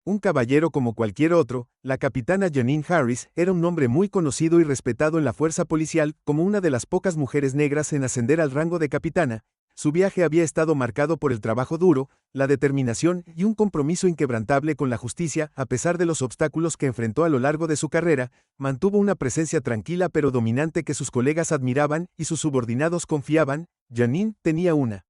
Un caballero como cualquier otro, la capitana Janine Harris era un hombre muy conocido y respetado en la fuerza policial como una de las pocas mujeres negras en ascender al rango de capitana. Su viaje había estado marcado por el trabajo duro, la determinación y un compromiso inquebrantable con la justicia. A pesar de los obstáculos que enfrentó a lo largo de su carrera, mantuvo una presencia tranquila pero dominante que sus colegas admiraban y sus subordinados confiaban. Janine tenía una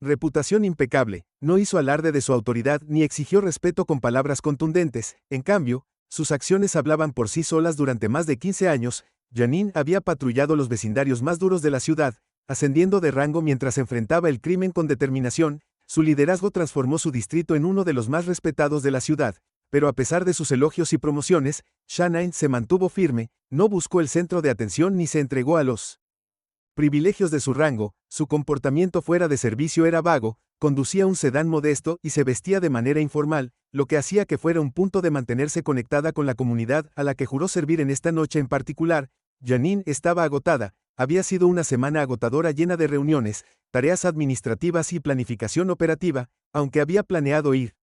reputación impecable, no hizo alarde de su autoridad ni exigió respeto con palabras contundentes. En cambio, sus acciones hablaban por sí solas. Durante más de 15 años, Janine había patrullado los vecindarios más duros de la ciudad, ascendiendo de rango mientras enfrentaba el crimen con determinación. Su liderazgo transformó su distrito en uno de los más respetados de la ciudad, pero a pesar de sus elogios y promociones, Janine se mantuvo firme, no buscó el centro de atención ni se entregó a los privilegios de su rango. Su comportamiento fuera de servicio era vago, conducía un sedán modesto y se vestía de manera informal, lo que hacía que fuera un punto de mantenerse conectada con la comunidad a la que juró servir en esta noche en particular. Janine estaba agotada, había sido una semana agotadora llena de reuniones, tareas administrativas y planificación operativa, aunque había planeado ir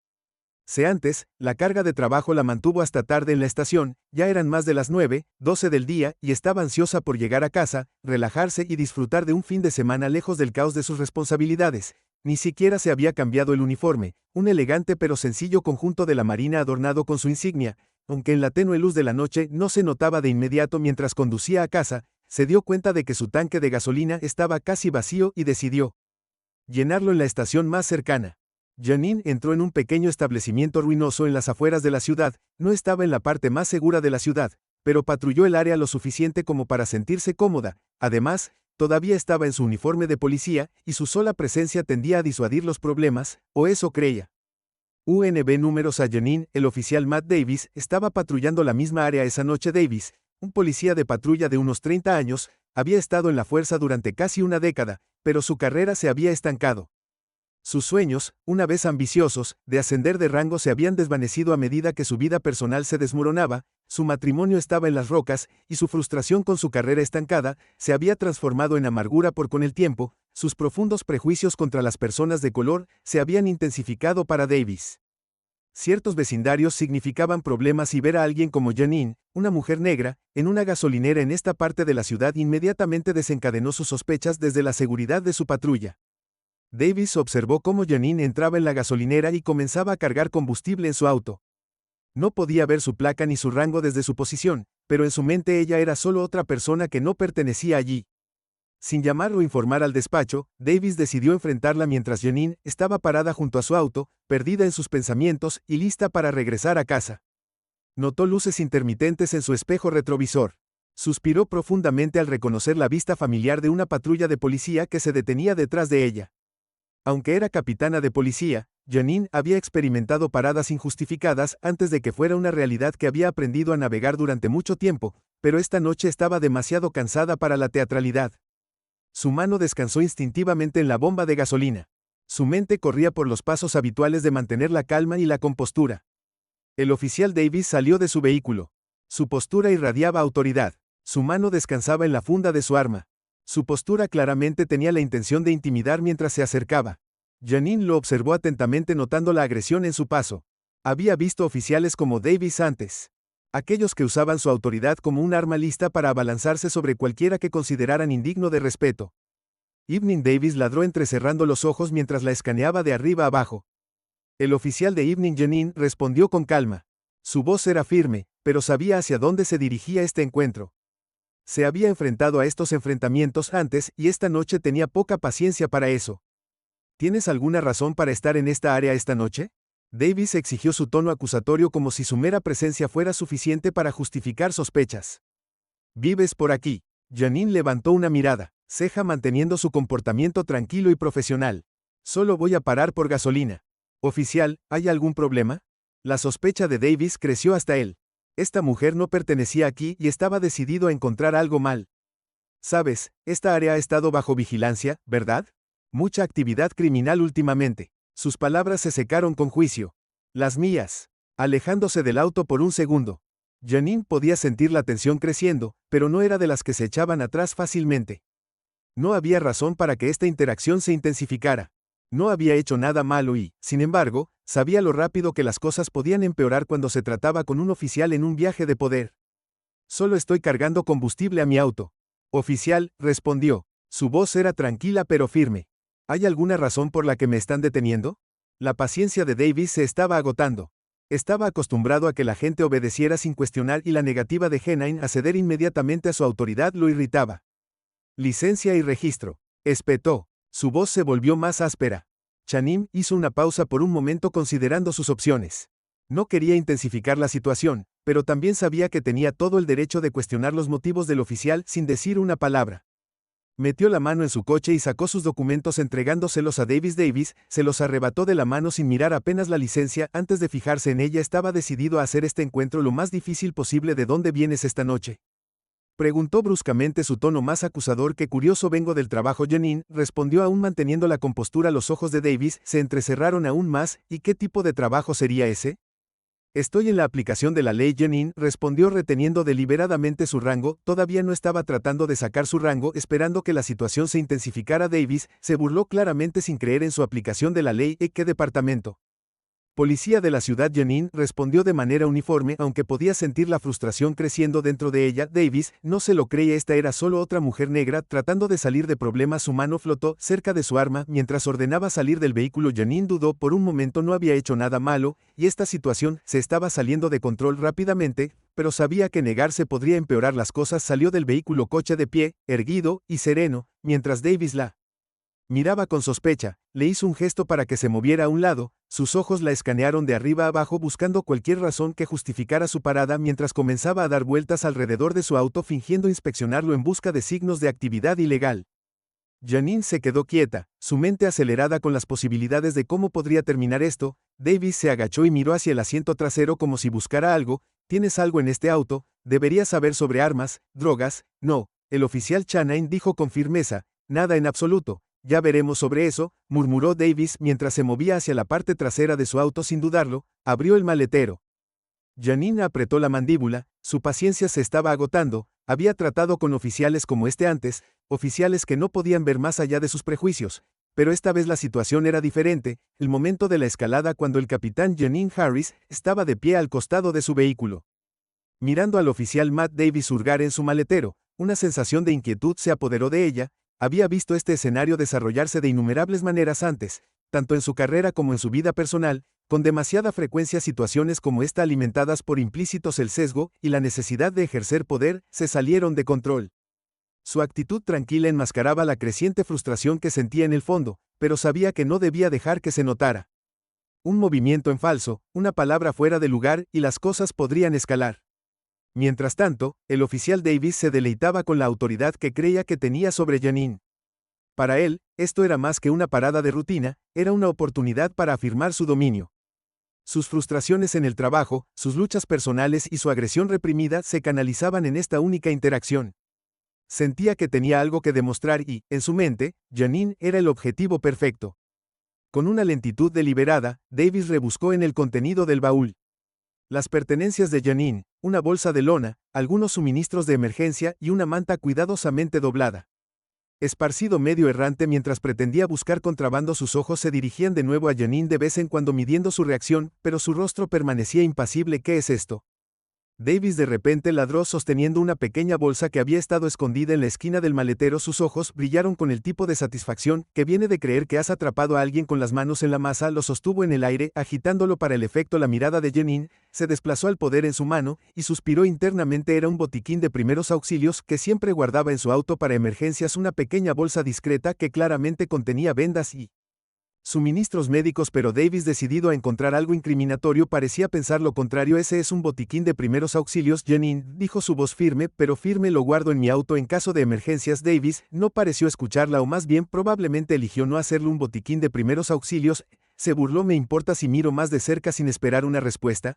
antes, la carga de trabajo la mantuvo hasta tarde en la estación. Ya eran más de las 9:12 del día y estaba ansiosa por llegar a casa, relajarse y disfrutar de un fin de semana lejos del caos de sus responsabilidades. Ni siquiera se había cambiado el uniforme, un elegante pero sencillo conjunto de la marina adornado con su insignia. Aunque en la tenue luz de la noche no se notaba de inmediato mientras conducía a casa, se dio cuenta de que su tanque de gasolina estaba casi vacío y decidió llenarlo en la estación más cercana. Janine entró en un pequeño establecimiento ruinoso en las afueras de la ciudad. No estaba en la parte más segura de la ciudad, pero patrulló el área lo suficiente como para sentirse cómoda. Además, todavía estaba en su uniforme de policía, y su sola presencia tendía a disuadir los problemas, o eso creía. UNB números a Janine. El oficial Matt Davis estaba patrullando la misma área esa noche. Davis, un policía de patrulla de unos 30 años, había estado en la fuerza durante casi una década, pero su carrera se había estancado. Sus sueños, una vez ambiciosos, de ascender de rango se habían desvanecido a medida que su vida personal se desmoronaba. Su matrimonio estaba en las rocas, y su frustración con su carrera estancada se había transformado en amargura con el tiempo. Sus profundos prejuicios contra las personas de color se habían intensificado para Davis. Ciertos vecindarios significaban problemas y ver a alguien como Janine, una mujer negra, en una gasolinera en esta parte de la ciudad inmediatamente desencadenó sus sospechas desde la seguridad de su patrulla. Davis observó cómo Janine entraba en la gasolinera y comenzaba a cargar combustible en su auto. No podía ver su placa ni su rango desde su posición, pero en su mente ella era solo otra persona que no pertenecía allí. Sin llamar o informar al despacho, Davis decidió enfrentarla mientras Janine estaba parada junto a su auto, perdida en sus pensamientos y lista para regresar a casa. Notó luces intermitentes en su espejo retrovisor. Suspiró profundamente al reconocer la vista familiar de una patrulla de policía que se detenía detrás de ella. Aunque era capitana de policía, Janine había experimentado paradas injustificadas antes de que fuera una realidad que había aprendido a navegar durante mucho tiempo, pero esta noche estaba demasiado cansada para la teatralidad. Su mano descansó instintivamente en la bomba de gasolina. Su mente corría por los pasos habituales de mantener la calma y la compostura. El oficial Davis salió de su vehículo. Su postura irradiaba autoridad. Su mano descansaba en la funda de su arma. Su postura claramente tenía la intención de intimidar mientras se acercaba. Janine lo observó atentamente notando la agresión en su paso. Había visto oficiales como Davis antes. Aquellos que usaban su autoridad como un arma lista para abalanzarse sobre cualquiera que consideraran indigno de respeto. Evening Davis ladró entrecerrando los ojos mientras la escaneaba de arriba abajo. El oficial de Evening Janine respondió con calma. Su voz era firme, pero sabía hacia dónde se dirigía este encuentro. Se había enfrentado a estos enfrentamientos antes y esta noche tenía poca paciencia para eso. ¿Tienes alguna razón para estar en esta área esta noche? Davis exigió su tono acusatorio como si su mera presencia fuera suficiente para justificar sospechas. ¿Vives por aquí? Janine levantó una mirada, ceja manteniendo su comportamiento tranquilo y profesional. Solo voy a parar por gasolina. Oficial, ¿hay algún problema? La sospecha de Davis creció hasta él. Esta mujer no pertenecía aquí y estaba decidido a encontrar algo mal. Sabes, esta área ha estado bajo vigilancia, ¿verdad? Mucha actividad criminal últimamente. Sus palabras se secaron con juicio. Las mías. Alejándose del auto por un segundo. Janine podía sentir la tensión creciendo, pero no era de las que se echaban atrás fácilmente. No había razón para que esta interacción se intensificara. No había hecho nada malo y, sin embargo, sabía lo rápido que las cosas podían empeorar cuando se trataba con un oficial en un viaje de poder. Solo estoy cargando combustible a mi auto. Oficial, respondió. Su voz era tranquila pero firme. ¿Hay alguna razón por la que me están deteniendo? La paciencia de Davis se estaba agotando. Estaba acostumbrado a que la gente obedeciera sin cuestionar y la negativa de Genine a ceder inmediatamente a su autoridad lo irritaba. Licencia y registro. Espetó. Su voz se volvió más áspera. Chanim hizo una pausa por un momento considerando sus opciones. No quería intensificar la situación, pero también sabía que tenía todo el derecho de cuestionar los motivos del oficial sin decir una palabra. Metió la mano en su coche y sacó sus documentos entregándoselos a Davis. Davis se los arrebató de la mano sin mirar apenas la licencia. Antes de fijarse en ella estaba decidido a hacer este encuentro lo más difícil posible. ¿De dónde vienes esta noche?, preguntó bruscamente, su tono más acusador que curioso. Vengo del trabajo. Janine respondió aún manteniendo la compostura. Los ojos de Davis se entrecerraron aún más. ¿Y qué tipo de trabajo sería ese? Estoy en la aplicación de la ley. Janine respondió reteniendo deliberadamente su rango. Todavía no estaba tratando de sacar su rango, esperando que la situación se intensificara. Davis se burló claramente sin creer en su aplicación de la ley. ¿Qué departamento? Policía de la ciudad. Janine respondió de manera uniforme, aunque podía sentir la frustración creciendo dentro de ella. Davis no se lo creía. Esta era solo otra mujer negra tratando de salir de problemas. Su mano flotó cerca de su arma mientras ordenaba salir del vehículo. Janine dudó por un momento. No había hecho nada malo, y esta situación se estaba saliendo de control rápidamente, pero sabía que negarse podría empeorar las cosas. Salió del vehículo, coche de pie, erguido y sereno, mientras Davis la miraba con sospecha. Le hizo un gesto para que se moviera a un lado. Sus ojos la escanearon de arriba a abajo buscando cualquier razón que justificara su parada mientras comenzaba a dar vueltas alrededor de su auto fingiendo inspeccionarlo en busca de signos de actividad ilegal. Janine se quedó quieta, su mente acelerada con las posibilidades de cómo podría terminar esto. Davis se agachó y miró hacia el asiento trasero como si buscara algo. ¿Tienes algo en este auto? Deberías saber sobre armas, drogas. No, el oficial Chanine dijo con firmeza. Nada en absoluto. Ya veremos sobre eso, murmuró Davis mientras se movía hacia la parte trasera de su auto. Sin dudarlo, abrió el maletero. Janine apretó la mandíbula, su paciencia se estaba agotando. Había tratado con oficiales como este antes, oficiales que no podían ver más allá de sus prejuicios, pero esta vez la situación era diferente. El momento de la escalada cuando el capitán Janine Harris estaba de pie al costado de su vehículo, mirando al oficial Matt Davis hurgar en su maletero. Una sensación de inquietud se apoderó de ella. Había visto este escenario desarrollarse de innumerables maneras antes, tanto en su carrera como en su vida personal, con demasiada frecuencia. Situaciones como esta, alimentadas por implícitos el sesgo y la necesidad de ejercer poder, se salieron de control. Su actitud tranquila enmascaraba la creciente frustración que sentía en el fondo, pero sabía que no debía dejar que se notara. Un movimiento en falso, una palabra fuera de lugar, y las cosas podrían escalar. Mientras tanto, el oficial Davis se deleitaba con la autoridad que creía que tenía sobre Janine. Para él, esto era más que una parada de rutina, era una oportunidad para afirmar su dominio. Sus frustraciones en el trabajo, sus luchas personales y su agresión reprimida se canalizaban en esta única interacción. Sentía que tenía algo que demostrar y, en su mente, Janine era el objetivo perfecto. Con una lentitud deliberada, Davis rebuscó en el contenido del baúl. Las pertenencias de Janine, una bolsa de lona, algunos suministros de emergencia y una manta cuidadosamente doblada. Esparcido medio errante mientras pretendía buscar contrabando. Sus ojos se dirigían de nuevo a Janine de vez en cuando midiendo su reacción, pero su rostro permanecía impasible. ¿Qué es esto? Davis de repente ladró sosteniendo una pequeña bolsa que había estado escondida en la esquina del maletero. Sus ojos brillaron con el tipo de satisfacción que viene de creer que has atrapado a alguien con las manos en la masa. Lo sostuvo en el aire, agitándolo para el efecto. La mirada de Janine se desplazó al poder en su mano y suspiró internamente. Era un botiquín de primeros auxilios que siempre guardaba en su auto para emergencias, una pequeña bolsa discreta que claramente contenía vendas y suministros médicos, pero Davis, decidido a encontrar algo incriminatorio, parecía pensar lo contrario. Ese es un botiquín de primeros auxilios, Janine, dijo, su voz firme, pero firme. Lo guardo en mi auto en caso de emergencias. Davis no pareció escucharla, o más bien probablemente eligió no hacerlo. Un botiquín de primeros auxilios, se burló. ¿Me importa si miro más de cerca? Sin esperar una respuesta,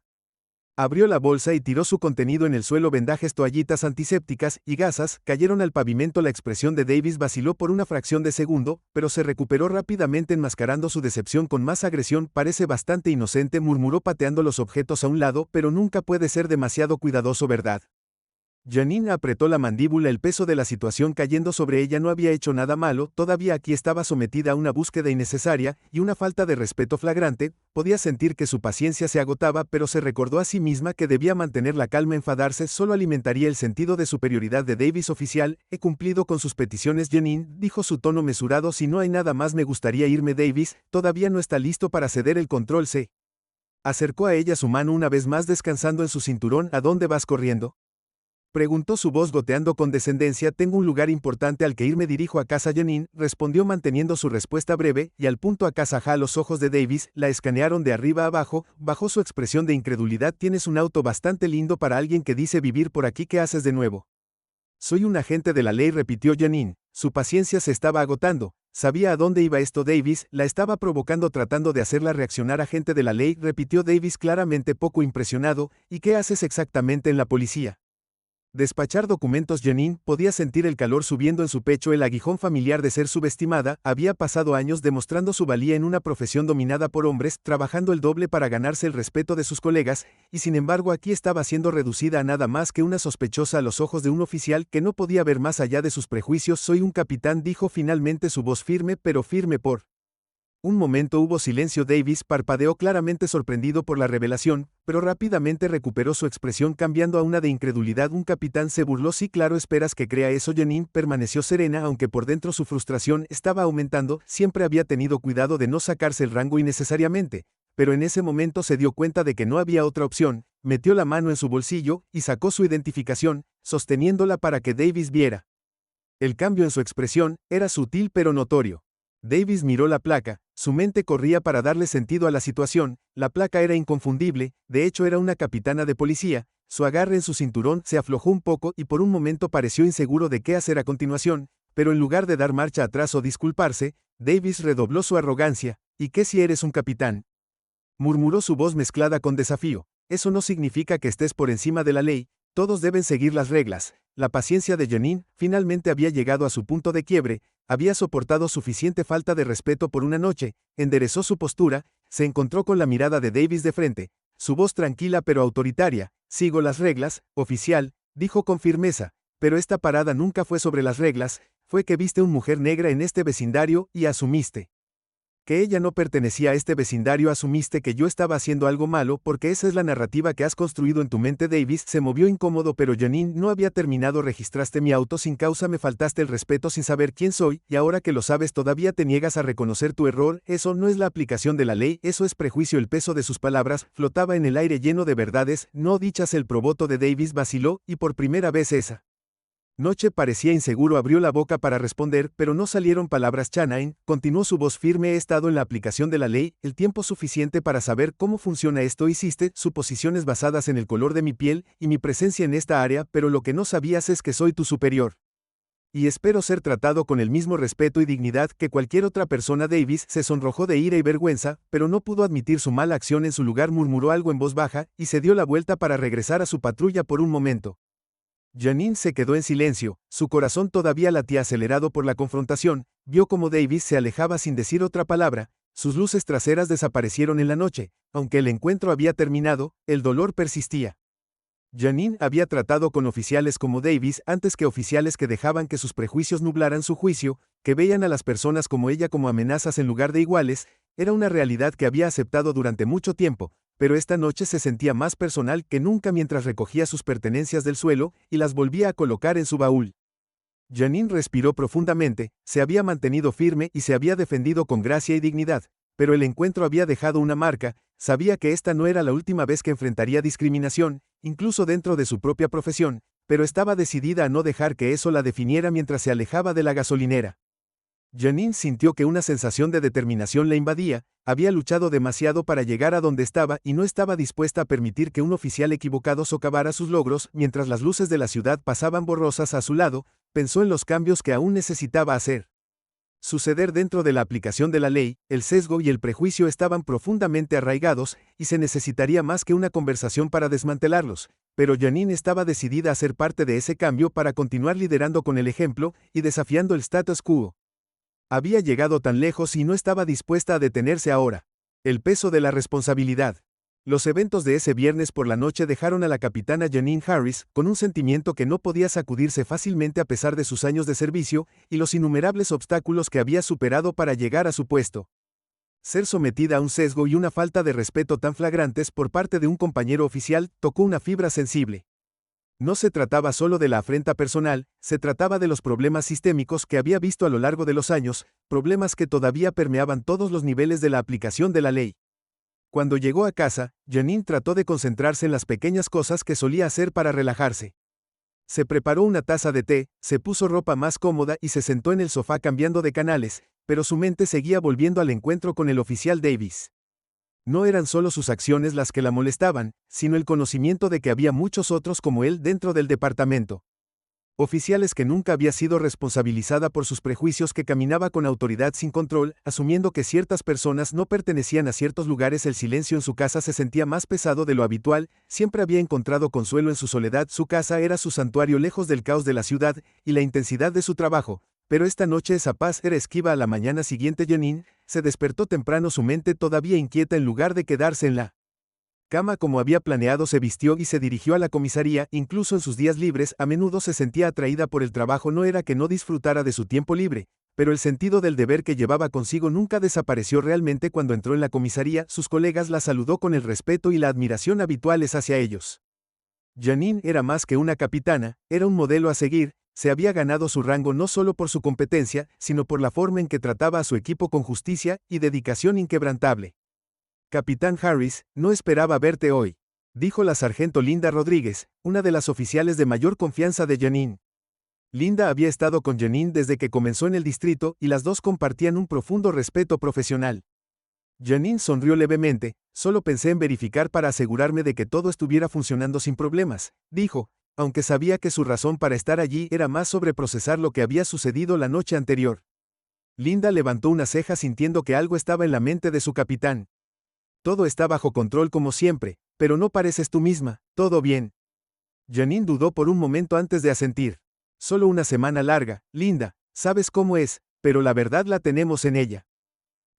abrió la bolsa y tiró su contenido en el suelo. Vendajes, toallitas antisépticas y gasas cayeron al pavimento. La expresión de Davis vaciló por una fracción de segundo, pero se recuperó rápidamente, enmascarando su decepción con más agresión. Parece bastante inocente, murmuró pateando los objetos a un lado, pero nunca puede ser demasiado cuidadoso, ¿verdad? Janine apretó la mandíbula, el peso de la situación cayendo sobre ella. No había hecho nada malo, todavía aquí estaba sometida a una búsqueda innecesaria y una falta de respeto flagrante. Podía sentir que su paciencia se agotaba, pero se recordó a sí misma que debía mantener la calma. Enfadarse solo alimentaría el sentido de superioridad de Davis. Oficial, he cumplido con sus peticiones, Janine, dijo su tono mesurado. Si no hay nada más me gustaría irme. Davis todavía no está listo para ceder el control. Se acercó a ella su mano una vez más descansando en su cinturón. ¿A dónde vas corriendo?, preguntó su voz goteando con descendencia. Tengo un lugar importante al que ir. Me dirijo a casa. Janine respondió manteniendo su respuesta breve y al punto. A casa. Los ojos de Davis la escanearon de arriba a abajo, bajo su expresión de incredulidad. Tienes un auto bastante lindo para alguien que dice vivir por aquí. ¿Qué haces de nuevo? Soy un agente de la ley, repitió Janine. Su paciencia se estaba agotando. Sabía a dónde iba esto. Davis la estaba provocando tratando de hacerla reaccionar. Agente de la ley, repitió Davis claramente poco impresionado. ¿Y qué haces exactamente en la policía? Despachar documentos. Janine podía sentir el calor subiendo en su pecho. El aguijón familiar de ser subestimada. Había pasado años demostrando su valía en una profesión dominada por hombres, trabajando el doble para ganarse el respeto de sus colegas, y sin embargo aquí estaba siendo reducida a nada más que una sospechosa a los ojos de un oficial que no podía ver más allá de sus prejuicios. Soy un capitán, dijo finalmente, su voz firme, pero firme. Por un momento hubo silencio. Davis parpadeó claramente sorprendido por la revelación, pero rápidamente recuperó su expresión cambiando a una de incredulidad. Un capitán, se burló. Sí, claro, ¿esperas que crea eso? Janine permaneció serena aunque por dentro su frustración estaba aumentando. Siempre había tenido cuidado de no sacarse el rango innecesariamente, pero en ese momento se dio cuenta de que no había otra opción. Metió la mano en su bolsillo y sacó su identificación, sosteniéndola para que Davis viera. El cambio en su expresión era sutil pero notorio. Davis miró la placa, su mente corría para darle sentido a la situación. La placa era inconfundible, de hecho era una capitana de policía. Su agarre en su cinturón se aflojó un poco y por un momento pareció inseguro de qué hacer a continuación, pero en lugar de dar marcha atrás o disculparse, Davis redobló su arrogancia. ¿Y qué si eres un capitán?, murmuró su voz mezclada con desafío. Eso no significa que estés por encima de la ley, todos deben seguir las reglas. La paciencia de Janine finalmente había llegado a su punto de quiebre. Había soportado suficiente falta de respeto por una noche. Enderezó su postura, se encontró con la mirada de Davis de frente, su voz tranquila pero autoritaria. Sigo las reglas, oficial, dijo con firmeza, pero esta parada nunca fue sobre las reglas, fue que viste una mujer negra en este vecindario y asumiste que ella no pertenecía a este vecindario. Asumiste que yo estaba haciendo algo malo porque esa es la narrativa que has construido en tu mente. Davis se movió incómodo, pero Janine no había terminado. Registraste mi auto sin causa, me faltaste el respeto sin saber quién soy, y ahora que lo sabes todavía te niegas a reconocer tu error. Eso no es la aplicación de la ley, eso es prejuicio. El peso de sus palabras flotaba en el aire lleno de verdades no dichas. El proboto de Davis vaciló, y por primera vez esa noche parecía inseguro. Abrió la boca para responder, pero no salieron palabras. Janine continuó su voz firme. He estado en la aplicación de la ley el tiempo suficiente para saber cómo funciona esto. Hiciste suposiciones basadas en el color de mi piel y mi presencia en esta área, pero lo que no sabías es que soy tu superior. Y espero ser tratado con el mismo respeto y dignidad que cualquier otra persona. Davis se sonrojó de ira y vergüenza, pero no pudo admitir su mala acción. En su lugar murmuró algo en voz baja, y se dio la vuelta para regresar a su patrulla. Por un momento Janine se quedó en silencio, su corazón todavía latía acelerado por la confrontación. Vio cómo Davis se alejaba sin decir otra palabra. Sus luces traseras desaparecieron en la noche. Aunque el encuentro había terminado, el dolor persistía. Janine había tratado con oficiales como Davis antes que oficiales que dejaban que sus prejuicios nublaran su juicio, que veían a las personas como ella como amenazas en lugar de iguales. Era una realidad que había aceptado durante mucho tiempo, pero esta noche se sentía más personal que nunca mientras recogía sus pertenencias del suelo y las volvía a colocar en su baúl. Janine respiró profundamente, se había mantenido firme y se había defendido con gracia y dignidad, pero el encuentro había dejado una marca. Sabía que esta no era la última vez que enfrentaría discriminación, incluso dentro de su propia profesión, pero estaba decidida a no dejar que eso la definiera. Mientras se alejaba de la gasolinera, Janine sintió que una sensación de determinación la invadía. Había luchado demasiado para llegar a donde estaba y no estaba dispuesta a permitir que un oficial equivocado socavara sus logros. Mientras las luces de la ciudad pasaban borrosas a su lado, pensó en los cambios que aún necesitaba hacer. Suceder dentro de la aplicación de la ley, el sesgo y el prejuicio estaban profundamente arraigados, y se necesitaría más que una conversación para desmantelarlos, pero Janine estaba decidida a ser parte de ese cambio para continuar liderando con el ejemplo y desafiando el status quo. Había llegado tan lejos y no estaba dispuesta a detenerse ahora. El peso de la responsabilidad. Los eventos de ese viernes por la noche dejaron a la capitana Janine Harris con un sentimiento que no podía sacudirse fácilmente a pesar de sus años de servicio y los innumerables obstáculos que había superado para llegar a su puesto. Ser sometida a un sesgo y una falta de respeto tan flagrantes por parte de un compañero oficial tocó una fibra sensible. No se trataba solo de la afrenta personal, se trataba de los problemas sistémicos que había visto a lo largo de los años, problemas que todavía permeaban todos los niveles de la aplicación de la ley. Cuando llegó a casa, Janine trató de concentrarse en las pequeñas cosas que solía hacer para relajarse. Se preparó una taza de té, se puso ropa más cómoda y se sentó en el sofá cambiando de canales, pero su mente seguía volviendo al encuentro con el oficial Davis. No eran solo sus acciones las que la molestaban, sino el conocimiento de que había muchos otros como él dentro del departamento. Oficiales que nunca había sido responsabilizada por sus prejuicios, que caminaba con autoridad sin control, asumiendo que ciertas personas no pertenecían a ciertos lugares. El silencio en su casa se sentía más pesado de lo habitual, siempre había encontrado consuelo en su soledad, su casa era su santuario lejos del caos de la ciudad y la intensidad de su trabajo, pero esta noche esa paz era esquiva. A la mañana siguiente Janine se despertó temprano, su mente todavía inquieta. En lugar de quedarse en la cama como había planeado, se vistió y se dirigió a la comisaría. Incluso en sus días libres, a menudo se sentía atraída por el trabajo. No era que no disfrutara de su tiempo libre, pero el sentido del deber que llevaba consigo nunca desapareció realmente. Cuando entró en la comisaría, sus colegas la saludó con el respeto y la admiración habituales hacia ellos. Janine era más que una capitana, era un modelo a seguir. Se había ganado su rango no solo por su competencia, sino por la forma en que trataba a su equipo con justicia y dedicación inquebrantable. Capitán Harris, no esperaba verte hoy, dijo la sargento Linda Rodríguez, una de las oficiales de mayor confianza de Janine. Linda había estado con Janine desde que comenzó en el distrito y las dos compartían un profundo respeto profesional. Janine sonrió levemente. Solo pensé en verificar para asegurarme de que todo estuviera funcionando sin problemas, dijo, aunque sabía que su razón para estar allí era más sobre procesar lo que había sucedido la noche anterior. Linda levantó una ceja sintiendo que algo estaba en la mente de su capitán. Todo está bajo control como siempre, pero no pareces tú misma. ¿Todo bien? Janine dudó por un momento antes de asentir. Solo una semana larga, Linda, sabes cómo es, pero la verdad la tenemos en ella.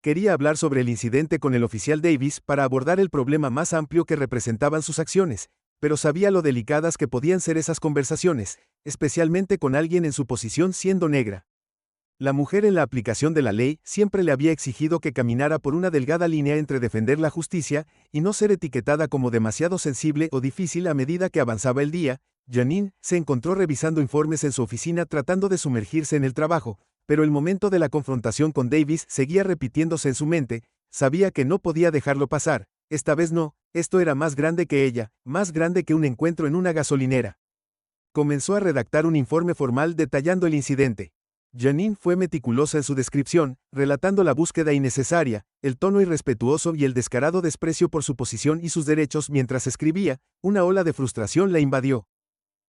Quería hablar sobre el incidente con el oficial Davis para abordar el problema más amplio que representaban sus acciones, pero sabía lo delicadas que podían ser esas conversaciones, especialmente con alguien en su posición siendo negra. La mujer en la aplicación de la ley siempre le había exigido que caminara por una delgada línea entre defender la justicia y no ser etiquetada como demasiado sensible o difícil. A medida que avanzaba el día, Janine se encontró revisando informes en su oficina tratando de sumergirse en el trabajo, pero el momento de la confrontación con Davis seguía repitiéndose en su mente. Sabía que no podía dejarlo pasar. Esta vez no, esto era más grande que ella, más grande que un encuentro en una gasolinera. Comenzó a redactar un informe formal detallando el incidente. Janine fue meticulosa en su descripción, relatando la búsqueda innecesaria, el tono irrespetuoso y el descarado desprecio por su posición y sus derechos. Mientras escribía, una ola de frustración la invadió.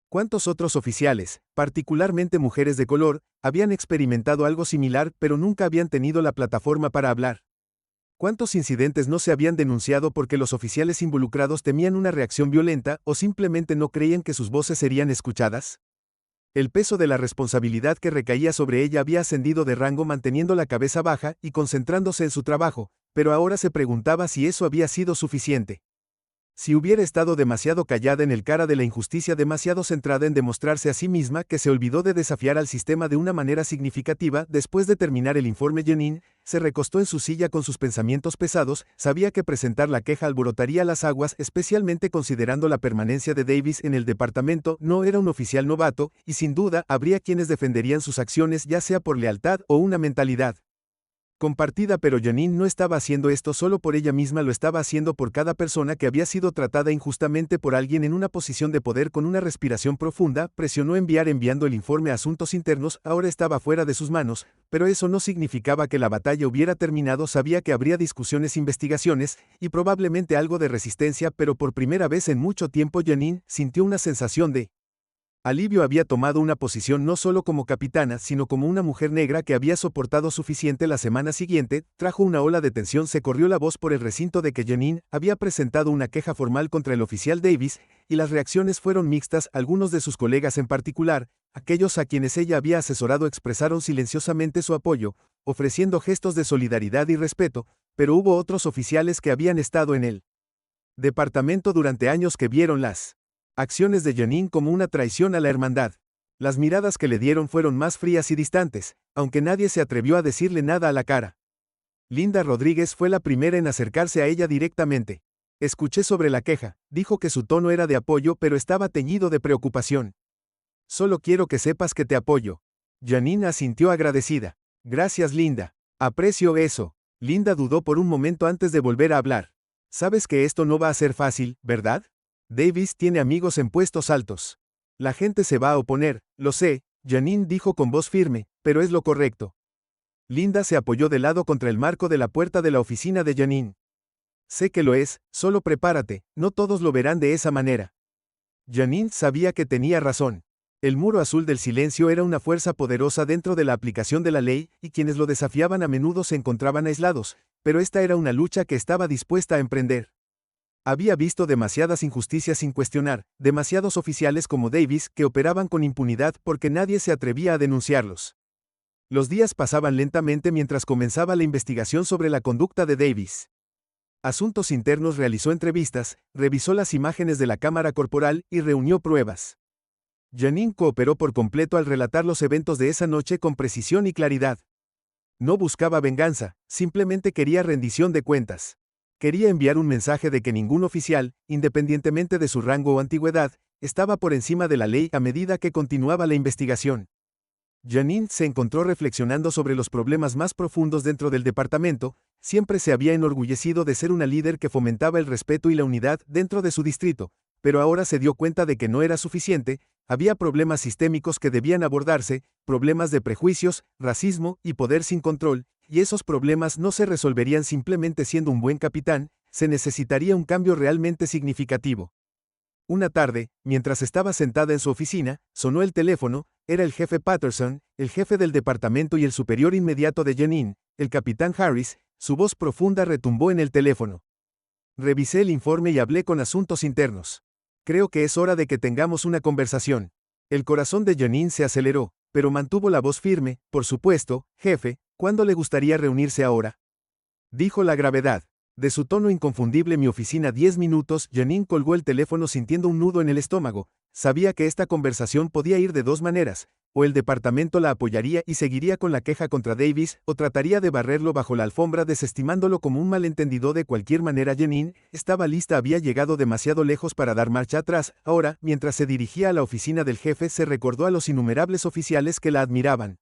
¿Cuántos otros oficiales, particularmente mujeres de color, habían experimentado algo similar pero nunca habían tenido la plataforma para hablar? ¿Cuántos incidentes no se habían denunciado porque los oficiales involucrados temían una reacción violenta o simplemente no creían que sus voces serían escuchadas? El peso de la responsabilidad que recaía sobre ella había ascendido de rango, manteniendo la cabeza baja y concentrándose en su trabajo, pero ahora se preguntaba si eso había sido suficiente. Si hubiera estado demasiado callada en el cara de la injusticia, demasiado centrada en demostrarse a sí misma, que se olvidó de desafiar al sistema de una manera significativa. Después de terminar el informe, Janine se recostó en su silla con sus pensamientos pesados. Sabía que presentar la queja alborotaría las aguas, especialmente considerando la permanencia de Davis en el departamento. No era un oficial novato, y sin duda habría quienes defenderían sus acciones, ya sea por lealtad o una mentalidad compartida, pero Janine no estaba haciendo esto solo por ella misma, lo estaba haciendo por cada persona que había sido tratada injustamente por alguien en una posición de poder. Con una respiración profunda, presionó enviando el informe a Asuntos Internos. Ahora estaba fuera de sus manos, pero eso no significaba que la batalla hubiera terminado. Sabía que habría discusiones, investigaciones, y probablemente algo de resistencia, pero por primera vez en mucho tiempo Janine sintió una sensación de alivio. Había tomado una posición no solo como capitana, sino como una mujer negra que había soportado suficiente. La semana siguiente, trajo una ola de tensión. Se corrió la voz por el recinto de que Janine había presentado una queja formal contra el oficial Davis, y las reacciones fueron mixtas. Algunos de sus colegas, en particular, aquellos a quienes ella había asesorado, expresaron silenciosamente su apoyo, ofreciendo gestos de solidaridad y respeto, pero hubo otros oficiales que habían estado en el departamento durante años que vieron las acciones de Janine como una traición a la hermandad. Las miradas que le dieron fueron más frías y distantes, aunque nadie se atrevió a decirle nada a la cara. Linda Rodríguez fue la primera en acercarse a ella directamente. Escuché sobre la queja, dijo que su tono era de apoyo pero estaba teñido de preocupación. Solo quiero que sepas que te apoyo. Janine asintió agradecida. Gracias, Linda. Aprecio eso. Linda dudó por un momento antes de volver a hablar. Sabes que esto no va a ser fácil, ¿verdad? Davis tiene amigos en puestos altos. La gente se va a oponer, lo sé, Janine dijo con voz firme, pero es lo correcto. Linda se apoyó de lado contra el marco de la puerta de la oficina de Janine. Sé que lo es, solo prepárate, no todos lo verán de esa manera. Janine sabía que tenía razón. El muro azul del silencio era una fuerza poderosa dentro de la aplicación de la ley, y quienes lo desafiaban a menudo se encontraban aislados, pero esta era una lucha que estaba dispuesta a emprender. Había visto demasiadas injusticias sin cuestionar, demasiados oficiales como Davis que operaban con impunidad porque nadie se atrevía a denunciarlos. Los días pasaban lentamente mientras comenzaba la investigación sobre la conducta de Davis. Asuntos Internos realizó entrevistas, revisó las imágenes de la cámara corporal y reunió pruebas. Janine cooperó por completo al relatar los eventos de esa noche con precisión y claridad. No buscaba venganza, simplemente quería rendición de cuentas. Quería enviar un mensaje de que ningún oficial, independientemente de su rango o antigüedad, estaba por encima de la ley a medida que continuaba la investigación. Janine se encontró reflexionando sobre los problemas más profundos dentro del departamento. Siempre se había enorgullecido de ser una líder que fomentaba el respeto y la unidad dentro de su distrito, pero ahora se dio cuenta de que no era suficiente. Había problemas sistémicos que debían abordarse, problemas de prejuicios, racismo y poder sin control, y esos problemas no se resolverían simplemente siendo un buen capitán. Se necesitaría un cambio realmente significativo. Una tarde, mientras estaba sentada en su oficina, sonó el teléfono. Era el jefe Patterson, el jefe del departamento y el superior inmediato de Janine, el capitán Harris. Su voz profunda retumbó en el teléfono. Revisé el informe y hablé con Asuntos Internos. Creo que es hora de que tengamos una conversación. El corazón de Janine se aceleró, pero mantuvo la voz firme. Por supuesto, jefe, ¿cuándo le gustaría reunirse ahora? Dijo la gravedad. De su tono inconfundible mi oficina 10 minutos. Janine colgó el teléfono sintiendo un nudo en el estómago. Sabía que esta conversación podía ir de dos maneras. O el departamento la apoyaría y seguiría con la queja contra Davis, o trataría de barrerlo bajo la alfombra desestimándolo como un malentendido. De cualquier manera Janine estaba lista, había llegado demasiado lejos para dar marcha atrás. Ahora, mientras se dirigía a la oficina del jefe, se recordó a los innumerables oficiales que la admiraban,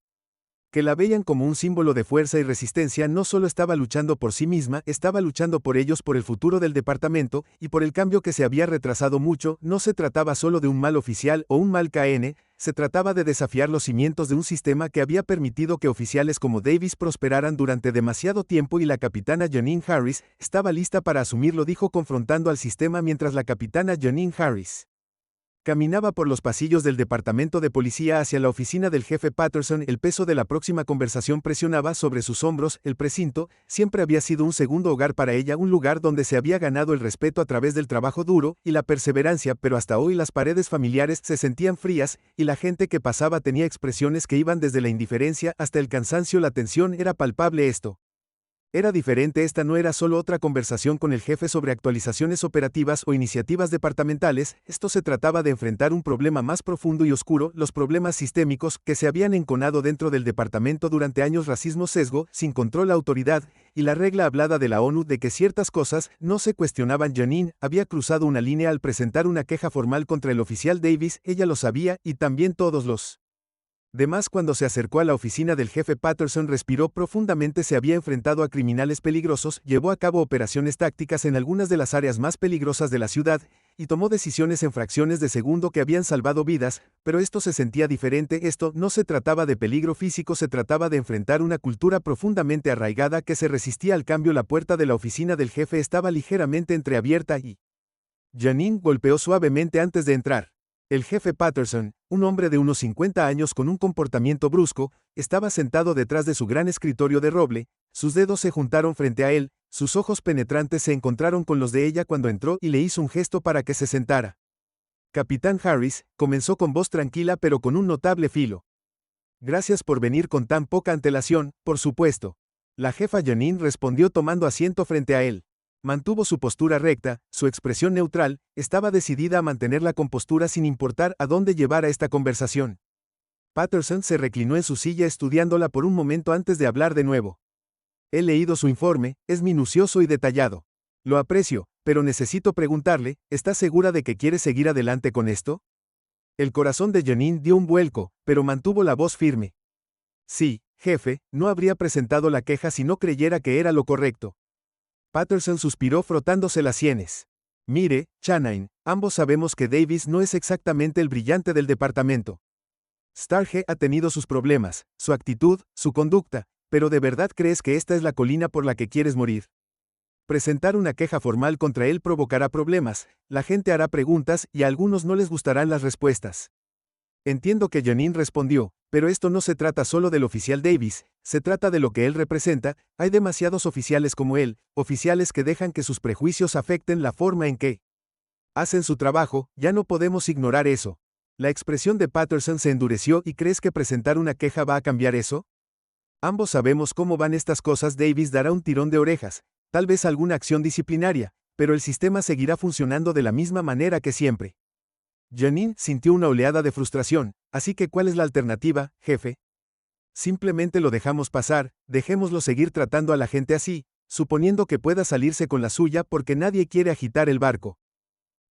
que la veían como un símbolo de fuerza y resistencia. No solo estaba luchando por sí misma, estaba luchando por ellos, por el futuro del departamento, y por el cambio que se había retrasado mucho. No se trataba solo de un mal oficial o un mal KN, se trataba de desafiar los cimientos de un sistema que había permitido que oficiales como Davis prosperaran durante demasiado tiempo, y la capitana Janine Harris estaba lista para asumirlo, dijo confrontando al sistema mientras la capitana Janine Harris caminaba por los pasillos del departamento de policía hacia la oficina del jefe Patterson. El peso de la próxima conversación presionaba sobre sus hombros. El precinto siempre había sido un segundo hogar para ella, un lugar donde se había ganado el respeto a través del trabajo duro y la perseverancia, pero hasta hoy las paredes familiares se sentían frías, y la gente que pasaba tenía expresiones que iban desde la indiferencia hasta el cansancio. La tensión era palpable. Esto era diferente. Esta no era solo otra conversación con el jefe sobre actualizaciones operativas o iniciativas departamentales. Esto se trataba de enfrentar un problema más profundo y oscuro, los problemas sistémicos que se habían enconado dentro del departamento durante años: racismo, sesgo, sin control, autoridad, y la regla hablada de la ONU de que ciertas cosas no se cuestionaban. Janine había cruzado una línea al presentar una queja formal contra el oficial Davis. Ella lo sabía, y también todos los demás. Cuando se acercó a la oficina del jefe Patterson, respiró profundamente. Se había enfrentado a criminales peligrosos, llevó a cabo operaciones tácticas en algunas de las áreas más peligrosas de la ciudad, y tomó decisiones en fracciones de segundo que habían salvado vidas, pero esto se sentía diferente. Esto no se trataba de peligro físico, se trataba de enfrentar una cultura profundamente arraigada que se resistía al cambio. La puerta de la oficina del jefe estaba ligeramente entreabierta y Janine golpeó suavemente antes de entrar. El jefe Patterson, un hombre de unos 50 años con un comportamiento brusco, estaba sentado detrás de su gran escritorio de roble. Sus dedos se juntaron frente a él, sus ojos penetrantes se encontraron con los de ella cuando entró y le hizo un gesto para que se sentara. Capitán Harris, comenzó con voz tranquila pero con un notable filo. Gracias por venir con tan poca antelación, por supuesto. La jefa Janine respondió tomando asiento frente a él. Mantuvo su postura recta, su expresión neutral, estaba decidida a mantener la compostura sin importar a dónde llevara esta conversación. Patterson se reclinó en su silla estudiándola por un momento antes de hablar de nuevo. He leído su informe, es minucioso y detallado. Lo aprecio, pero necesito preguntarle, ¿está segura de que quiere seguir adelante con esto? El corazón de Janine dio un vuelco, pero mantuvo la voz firme. Sí, jefe, no habría presentado la queja si no creyera que era lo correcto. Patterson suspiró frotándose las sienes. Mire, Chanine, ambos sabemos que Davis no es exactamente el brillante del departamento. Starghe ha tenido sus problemas, su actitud, su conducta, pero ¿de verdad crees que esta es la colina por la que quieres morir? Presentar una queja formal contra él provocará problemas, la gente hará preguntas y a algunos no les gustarán las respuestas. Entiendo que Janine respondió, pero esto no se trata solo del oficial Davis, se trata de lo que él representa, hay demasiados oficiales como él, oficiales que dejan que sus prejuicios afecten la forma en que hacen su trabajo, ya no podemos ignorar eso. La expresión de Patterson se endureció y ¿crees que presentar una queja va a cambiar eso? Ambos sabemos cómo van estas cosas. Davis dará un tirón de orejas, tal vez alguna acción disciplinaria, pero el sistema seguirá funcionando de la misma manera que siempre. Janine sintió una oleada de frustración, así que ¿cuál es la alternativa, jefe? Simplemente lo dejamos pasar, dejémoslo seguir tratando a la gente así, suponiendo que pueda salirse con la suya porque nadie quiere agitar el barco.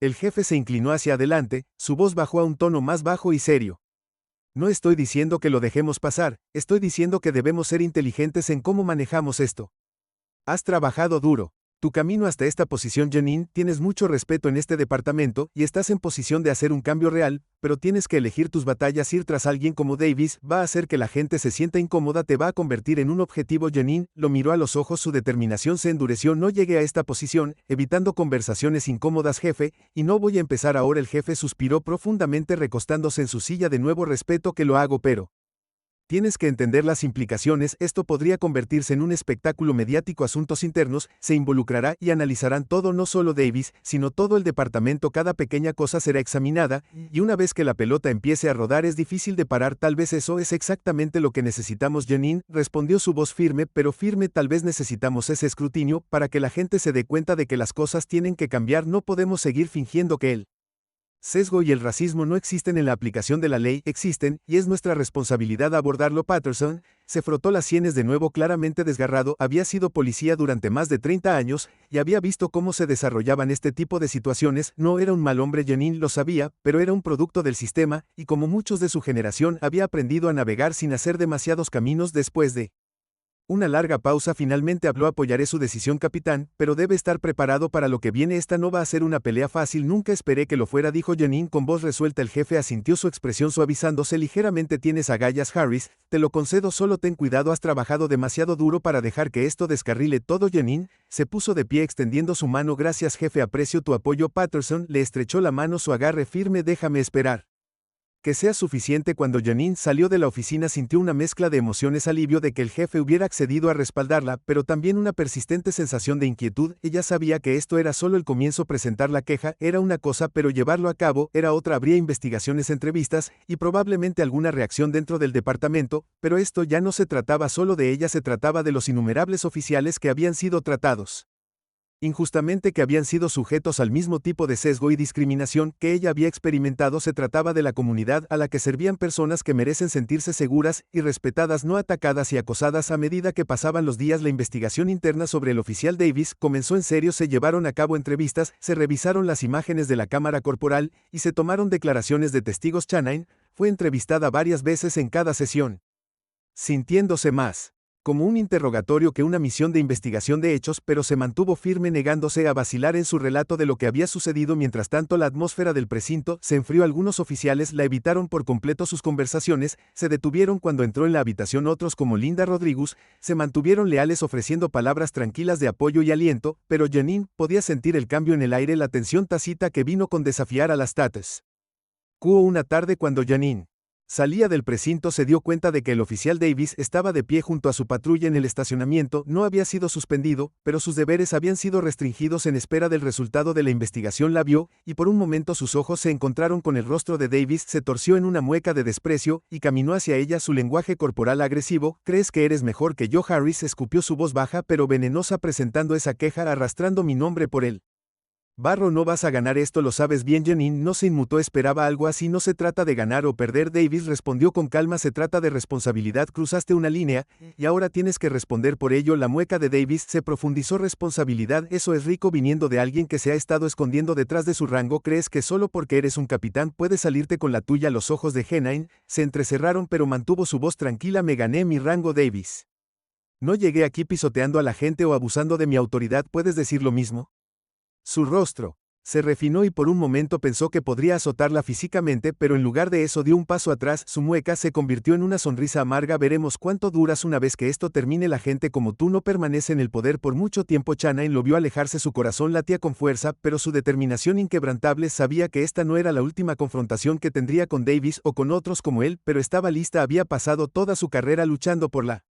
El jefe se inclinó hacia adelante, su voz bajó a un tono más bajo y serio. No estoy diciendo que lo dejemos pasar, estoy diciendo que debemos ser inteligentes en cómo manejamos esto. Has trabajado duro. Tu camino hasta esta posición, Janine, tienes mucho respeto en este departamento y estás en posición de hacer un cambio real, pero tienes que elegir tus batallas. Ir tras alguien como Davis va a hacer que la gente se sienta incómoda, te va a convertir en un objetivo. Janine lo miró a los ojos, su determinación se endureció. No llegué a esta posición, evitando conversaciones incómodas, jefe, y no voy a empezar ahora. El jefe suspiró profundamente recostándose en su silla. De nuevo, respeto que lo hago, pero tienes que entender las implicaciones, esto podría convertirse en un espectáculo mediático. Asuntos internos, se involucrará y analizarán todo, no solo Davis, sino todo el departamento, cada pequeña cosa será examinada, y una vez que la pelota empiece a rodar es difícil de parar. Tal vez eso es exactamente lo que necesitamos. Janine, respondió su voz firme, pero firme, tal vez necesitamos ese escrutinio, para que la gente se dé cuenta de que las cosas tienen que cambiar, no podemos seguir fingiendo que él sesgo y el racismo no existen en la aplicación de la ley, existen, y es nuestra responsabilidad abordarlo. Patterson se frotó las sienes de nuevo, claramente desgarrado. Había sido policía durante más de 30 años, y había visto cómo se desarrollaban este tipo de situaciones. No era un mal hombre, Janine lo sabía, pero era un producto del sistema, y como muchos de su generación había aprendido a navegar sin hacer demasiados caminos. Después de una larga pausa, finalmente habló. Apoyaré su decisión, capitán, pero debe estar preparado para lo que viene. Esta no va a ser una pelea fácil. Nunca esperé que lo fuera, dijo Janine con voz resuelta. El jefe asintió, su expresión suavizándose ligeramente. Tienes agallas, Harris, te lo concedo, solo ten cuidado, has trabajado demasiado duro para dejar que esto descarrile todo. Janine se puso de pie extendiendo su mano. Gracias, jefe, aprecio tu apoyo. Patterson le estrechó la mano, su agarre firme. Déjame esperar que sea suficiente. Cuando Janine salió de la oficina sintió una mezcla de emociones, alivio de que el jefe hubiera accedido a respaldarla, pero también una persistente sensación de inquietud. Ella sabía que esto era solo el comienzo. Presentar la queja era una cosa, pero llevarlo a cabo era otra. Habría investigaciones, entrevistas, y probablemente alguna reacción dentro del departamento, pero esto ya no se trataba solo de ella, se trataba de los innumerables oficiales que habían sido tratados injustamente, que habían sido sujetos al mismo tipo de sesgo y discriminación que ella había experimentado. Se trataba de la comunidad a la que servían, personas que merecen sentirse seguras y respetadas, no atacadas y acosadas. A medida que pasaban los días, la investigación interna sobre el oficial Davis comenzó en serio. Se llevaron a cabo entrevistas, se revisaron las imágenes de la cámara corporal y se tomaron declaraciones de testigos. Chanine fue entrevistada varias veces en cada sesión, sintiéndose más como un interrogatorio que una misión de investigación de hechos, pero se mantuvo firme, negándose a vacilar en su relato de lo que había sucedido. Mientras tanto, la atmósfera del precinto se enfrió. Algunos oficiales la evitaron por completo. Sus conversaciones se detuvieron cuando entró en la habitación. Otros, como Linda Rodriguez, se mantuvieron leales, ofreciendo palabras tranquilas de apoyo y aliento, pero Janine podía sentir el cambio en el aire, la tensión tácita que vino con desafiar a las status quo. Una tarde, cuando Janine Salía del precinto, se dio cuenta de que el oficial Davis estaba de pie junto a su patrulla en el estacionamiento. No había sido suspendido, pero sus deberes habían sido restringidos en espera del resultado de la investigación. La vio, y por un momento sus ojos se encontraron con el rostro de Davis. Se torció en una mueca de desprecio, y caminó hacia ella, su lenguaje corporal agresivo. ¿Crees que eres mejor que yo, Harris?, escupió su voz baja pero venenosa, presentando esa queja, arrastrando mi nombre por él. Barro, no vas a ganar esto, lo sabes bien. Janine no se inmutó, esperaba algo así. No se trata de ganar o perder, Davis respondió con calma, se trata de responsabilidad. Cruzaste una línea, y ahora tienes que responder por ello. La mueca de Davis se profundizó. Responsabilidad, eso es rico viniendo de alguien que se ha estado escondiendo detrás de su rango. ¿Crees que solo porque eres un capitán puedes salirte con la tuya? Los ojos de Janine se entrecerraron, pero mantuvo su voz tranquila. Me gané mi rango, Davis. No llegué aquí pisoteando a la gente o abusando de mi autoridad. ¿Puedes decir lo mismo? Su rostro se refinó y por un momento pensó que podría azotarla físicamente, pero en lugar de eso dio un paso atrás. Su mueca se convirtió en una sonrisa amarga. Veremos cuánto duras. Una vez que esto termine, la gente como tú no permanece en el poder por mucho tiempo. Shanae lo vio alejarse, su corazón latía con fuerza, pero su determinación inquebrantable. Sabía que esta no era la última confrontación que tendría con Davis o con otros como él, pero estaba lista. Había pasado toda su carrera luchando por la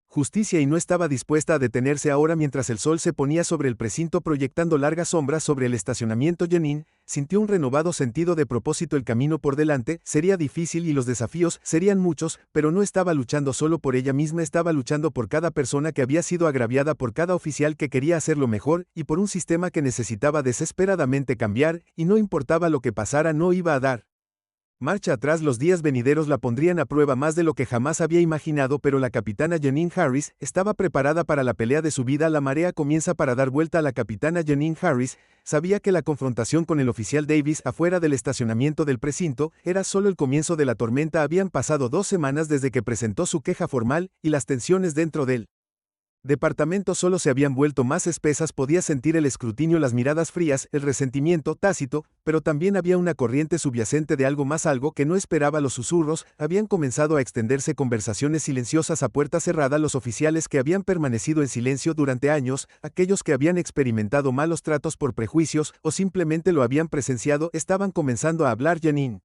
justicia y no estaba dispuesta a detenerse ahora. Mientras el sol se ponía sobre el precinto proyectando largas sombras sobre el estacionamiento, Janine sintió un renovado sentido de propósito. El camino por delante sería difícil y los desafíos serían muchos, pero no estaba luchando solo por ella misma, estaba luchando por cada persona que había sido agraviada, por cada oficial que quería hacerlo mejor, y por un sistema que necesitaba desesperadamente cambiar, y no importaba lo que pasara, no iba a dar marcha atrás. Los días venideros la pondrían a prueba más de lo que jamás había imaginado, pero la capitana Janine Harris estaba preparada para la pelea de su vida. La marea comienza para dar vuelta a la capitana Janine Harris. Sabía que la confrontación con el oficial Davis afuera del estacionamiento del precinto era solo el comienzo de la tormenta. Habían pasado 2 semanas desde que presentó su queja formal, y las tensiones dentro del departamento solo se habían vuelto más espesas. Podía sentir el escrutinio, las miradas frías, el resentimiento tácito, pero también había una corriente subyacente de algo más, algo que no esperaba. Los susurros habían comenzado a extenderse, conversaciones silenciosas a puerta cerrada. Los oficiales que habían permanecido en silencio durante años, aquellos que habían experimentado malos tratos por prejuicios o simplemente lo habían presenciado, estaban comenzando a hablar. Janine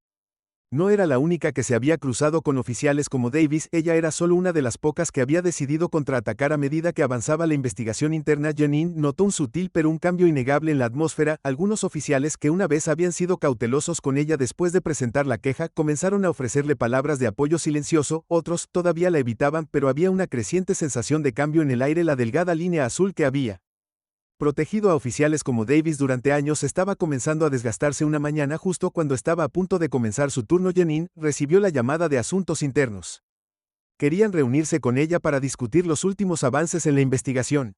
no era la única que se había cruzado con oficiales como Davis. Ella era solo una de las pocas que había decidido contraatacar. A medida que avanzaba la investigación interna, Janine notó un sutil pero un cambio innegable en la atmósfera. Algunos oficiales que una vez habían sido cautelosos con ella después de presentar la queja comenzaron a ofrecerle palabras de apoyo silencioso. Otros todavía la evitaban, pero había una creciente sensación de cambio en el aire. La delgada línea azul que había protegido a oficiales como Davis durante años estaba comenzando a desgastarse. Una mañana, justo cuando estaba a punto de comenzar su turno, Janine recibió la llamada de asuntos internos. Querían reunirse con ella para discutir los últimos avances en la investigación.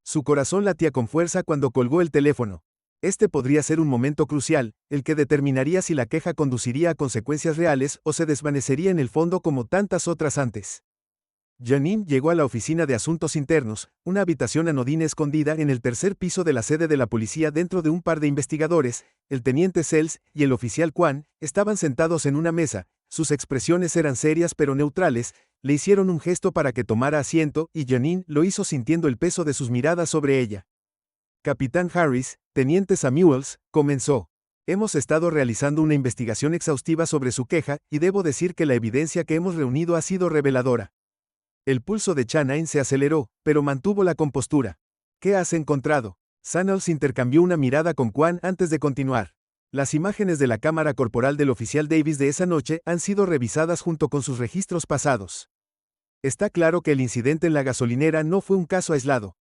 Su corazón latía con fuerza cuando colgó el teléfono. Este podría ser un momento crucial, el que determinaría si la queja conduciría a consecuencias reales o se desvanecería en el fondo como tantas otras antes. Janine llegó a la oficina de asuntos internos, una habitación anodina escondida en el tercer piso de la sede de la policía. Dentro de un par de investigadores, el teniente Sells y el oficial Kwan estaban sentados en una mesa. Sus expresiones eran serias pero neutrales. Le hicieron un gesto para que tomara asiento, y Janine lo hizo sintiendo el peso de sus miradas sobre ella. Capitán Harris, teniente Samuels, comenzó. Hemos estado realizando una investigación exhaustiva sobre su queja, y debo decir que la evidencia que hemos reunido ha sido reveladora. El pulso de Shanae se aceleró, pero mantuvo la compostura. ¿Qué has encontrado? Samuels intercambió una mirada con Kwan antes de continuar. Las imágenes de la cámara corporal del oficial Davis de esa noche han sido revisadas junto con sus registros pasados. Está claro que el incidente en la gasolinera no fue un caso aislado.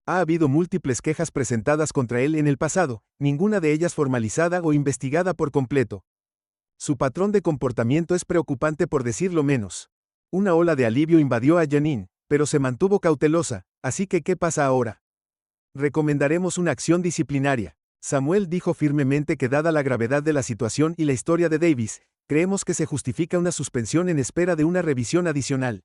Ha habido múltiples quejas presentadas contra él en el pasado, ninguna de ellas formalizada o investigada por completo. Su patrón de comportamiento es preocupante, por decirlo menos. Una ola de alivio invadió a Janine, pero se mantuvo cautelosa. Así que, ¿qué pasa ahora? Recomendaremos una acción disciplinaria. Samuel dijo firmemente que, dada la gravedad de la situación y la historia de Davis, creemos que se justifica una suspensión en espera de una revisión adicional.